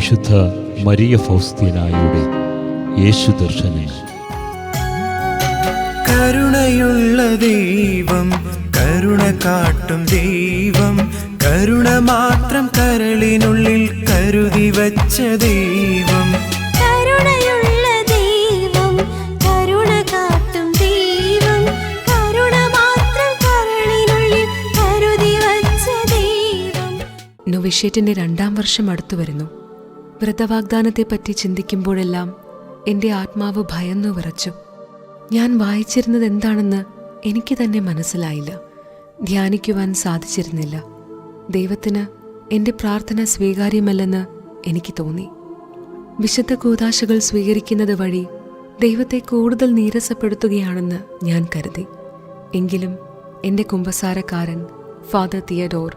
വിശുദ്ധ മരിയ ഫൗസ്തീനായുടെ യേശു ദർശനം. കരുണയുള്ള ദൈവം, കരുണ കാട്ടും ദൈവം, കരുണ മാത്രം കരളിനുള്ളിൽ കരുതി വച്ച ദൈവം. കരുണയുള്ള ദൈവം, കരുണ കാട്ടും ദൈവം, കരുണ മാത്രം കരളിനുള്ളിൽ കരുതി വച്ച ദൈവം. നൊവിഷ്യേറ്റിന്റെ 2ാം വർഷം അടുത്തു വരുന്നു. വ്രതവാഗ്ദാനത്തെപ്പറ്റി ചിന്തിക്കുമ്പോഴെല്ലാം എൻ്റെ ആത്മാവ് ഭയന്നു വിറച്ചു. ഞാൻ വായിച്ചിരുന്നത് എന്താണെന്ന് എനിക്ക് തന്നെ മനസ്സിലായില്ല. ധ്യാനിക്കുവാൻ സാധിച്ചിരുന്നില്ല. ദൈവത്തിന് എൻ്റെ പ്രാർത്ഥന സ്വീകാര്യമല്ലെന്ന് എനിക്ക് തോന്നി. വിശുദ്ധ കൂദാശകൾ സ്വീകരിക്കുന്നത് വഴി ദൈവത്തെ കൂടുതൽ നീരസപ്പെടുത്തുകയാണെന്ന് ഞാൻ കരുതി. എങ്കിലും എൻ്റെ കുമ്പസാരക്കാരൻ ഫാദർ തിയഡോർ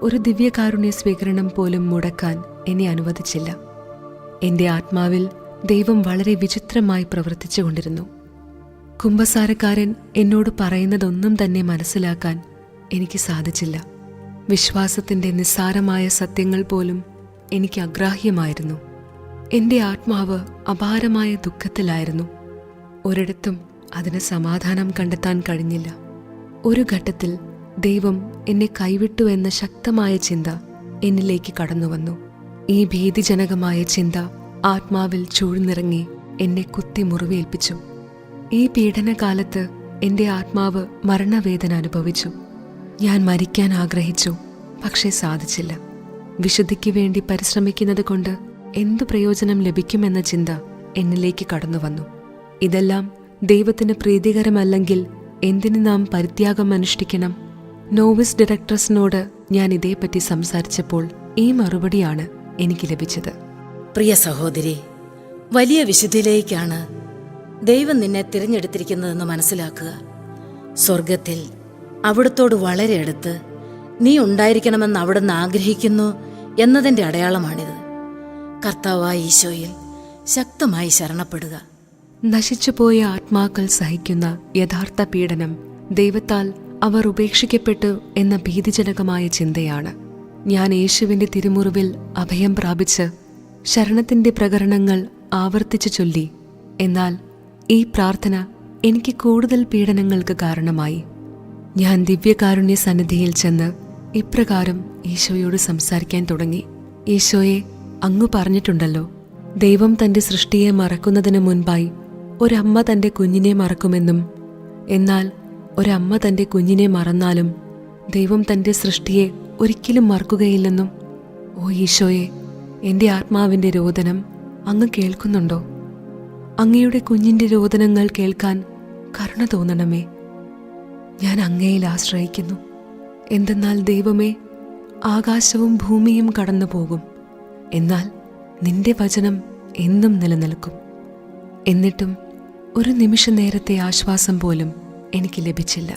ഒരു ദിവ്യകാരുണ്യ സ്വീകരണം പോലും മുടക്കാൻ എന്നെ അനുവദിച്ചില്ല. എൻ്റെ ആത്മാവിൽ ദൈവം വളരെ വിചിത്രമായി പ്രവർത്തിച്ചുകൊണ്ടിരുന്നു. കുമ്പസാരക്കാരൻ എന്നോട് പറയുന്നതൊന്നും തന്നെ മനസ്സിലാക്കാൻ എനിക്ക് സാധിച്ചില്ല. വിശ്വാസത്തിൻ്റെ നിസ്സാരമായ സത്യങ്ങൾ പോലും എനിക്ക് അഗ്രാഹ്യമായിരുന്നു. എൻ്റെ ആത്മാവ് അപാരമായ ദുഃഖത്തിലായിരുന്നു. ഒരിടത്തും അതിന് സമാധാനം കണ്ടെത്താൻ കഴിഞ്ഞില്ല. ഒരു ഘട്ടത്തിൽ ദൈവം എന്നെ കൈവിട്ടു എന്ന ശക്തമായ ചിന്ത എന്നിലേക്ക് കടന്നുവന്നു. ഈ ഭീതിജനകമായ ചിന്ത ആത്മാവിൽ ചൂഴ്ന്നിറങ്ങി എന്നെ കുത്തി മുറിവേൽപ്പിച്ചു. ഈ പീഡനകാലത്ത് എൻ്റെ ആത്മാവ് മരണവേദന അനുഭവിച്ചു. ഞാൻ മരിക്കാൻ ആഗ്രഹിച്ചു, പക്ഷേ സാധിച്ചില്ല. വിശുദ്ധിക്ക് വേണ്ടി പരിശ്രമിക്കുന്നത് കൊണ്ട് എന്തു പ്രയോജനം ലഭിക്കുമെന്ന ചിന്ത എന്നിലേക്ക് കടന്നുവന്നു. ഇതെല്ലാം ദൈവത്തിന് പ്രീതികരമല്ലെങ്കിൽ എന്തിന് നാം പരിത്യാഗം അനുഷ്ഠിക്കണം? നോവിസ് ഡയറക്ടേഴ്സിനോട് ഞാൻ ഇതേപ്പറ്റി സംസാരിച്ചപ്പോൾ ഈ മറുപടിയാണ് എനിക്ക് ലഭിച്ചത്. പ്രിയ സഹോദരി, വലിയ വിശുദ്ധിയിലേക്കാണ് ദൈവം നിന്നെ തിരഞ്ഞെടുത്തിരിക്കുന്നതെന്ന് മനസ്സിലാക്കുക. സ്വർഗത്തിൽ അവിടുത്തോട് വളരെ അടുത്ത് നീ ഉണ്ടായിരിക്കണമെന്ന് അവിടുന്ന് ആഗ്രഹിക്കുന്നു എന്നതിൻ്റെ അടയാളമാണിത്. കർത്താവായ ഈശോയിൽ ശക്തമായി ശരണപ്പെടുക. നശിച്ചുപോയ ആത്മാക്കൾ സഹിക്കുന്ന യഥാർത്ഥ പീഡനം ദൈവത്താൽ അവർ ഉപേക്ഷിക്കപ്പെട്ടു എന്ന ഭീതിജനകമായ ചിന്തയാണ്. ഞാൻ യേശുവിൻ്റെ തിരുമുറിവിൽ അഭയം പ്രാപിച്ച് ശരണത്തിൻ്റെ പ്രകരണങ്ങൾ ആവർത്തിച്ചു ചൊല്ലി. എന്നാൽ ഈ പ്രാർത്ഥന എനിക്ക് കൂടുതൽ പീഡനങ്ങൾക്ക് കാരണമായി. ഞാൻ ദിവ്യകാരുണ്യ സന്നിധിയിൽ ചെന്ന് ഇപ്രകാരം ഈശോയോട് സംസാരിക്കാൻ തുടങ്ങി. ഈശോയെ, അങ്ങ് പറഞ്ഞിട്ടുണ്ടല്ലോ, ദൈവം തൻ്റെ സൃഷ്ടിയെ മറക്കുന്നതിന് മുൻപായി ഒരമ്മ തൻ്റെ കുഞ്ഞിനെ മറക്കുമെന്നും, എന്നാൽ ഒരമ്മ തൻ്റെ കുഞ്ഞിനെ മറന്നാലും ദൈവം തൻ്റെ സൃഷ്ടിയെ ഒരിക്കലും മറക്കുകയില്ലെന്നും. ഓ ഈശോയെ, എൻ്റെ ആത്മാവിൻ്റെ രോദനം അങ്ങ് കേൾക്കുന്നുണ്ടോ? അങ്ങയുടെ കുഞ്ഞിൻ്റെ രോദനങ്ങൾ കേൾക്കാൻ കരുണ തോന്നണമേ. ഞാൻ അങ്ങയിൽ ആശ്രയിക്കുന്നു. എന്തെന്നാൽ ദൈവമേ, ആകാശവും ഭൂമിയും കടന്നു പോകും, എന്നാൽ നിന്റെ വചനം എന്നും നിലനിൽക്കും. എന്നിട്ടും ഒരു നിമിഷ നേരത്തെ ആശ്വാസം പോലും എനിക്ക് ലഭിച്ചില്ല.